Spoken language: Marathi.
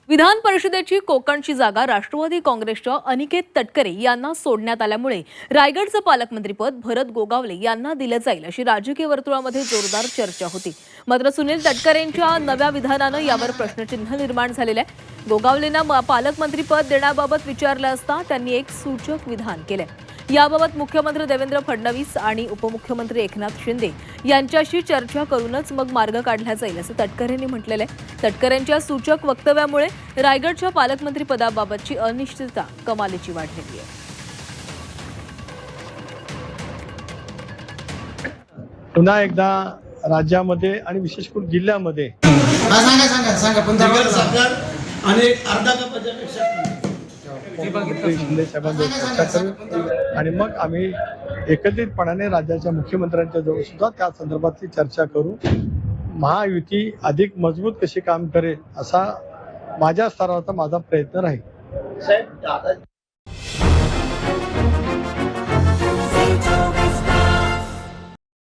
विधान परिषदेची कोकणची जागा राष्ट्रवादी काँग्रेसच्या अनिकेत तटकरे यांना सोडण्यात आल्यामुळे रायगडचं पालकमंत्रीपद भरत गोगावले यांना दिलं जाईल अशी राजकीय वर्तुळामध्ये जोरदार चर्चा होती। मात्र सुनील तटकरेंच्या नव्या विधानानं यावर प्रश्नचिन्ह निर्माण झालेलं आहे। गोगावलेंना पालकमंत्रीपद देण्याबाबत विचारलं असता त्यांनी एक सूचक विधान केलंय। याबाबत मुख्यमंत्री देवेंद्र फडणवीस आणि उपमुख्यमंत्री एकनाथ शिंदे यांच्याशी चर्चा करूनच मग मार्ग काढला जाईल असं तटकरेंनी म्हटलेलं आहे। तटकरेंच्या सूचक वक्तव्यामुळे रायगडच्या पालकमंत्रीपदाबाबतची अनिश्चितता कमालीची वाढलेली आहे। पुन्हा एकदा राज्यामध्ये आणि विशेष करून जिल्ह्यामध्ये आणि अर्धा कपाच्यापेक्षा शिंदे साहेबांवर चर्चा करू आणि मग आम्ही एकत्रितपणाने राज्याच्या मुख्यमंत्र्यांच्या जवळ सुद्धा त्या संदर्भातली चर्चा करू। महायुती अधिक मजबूत कशी काम करेल असा माझ्या स्तरावरचा माझा प्रयत्न राहील। साहेब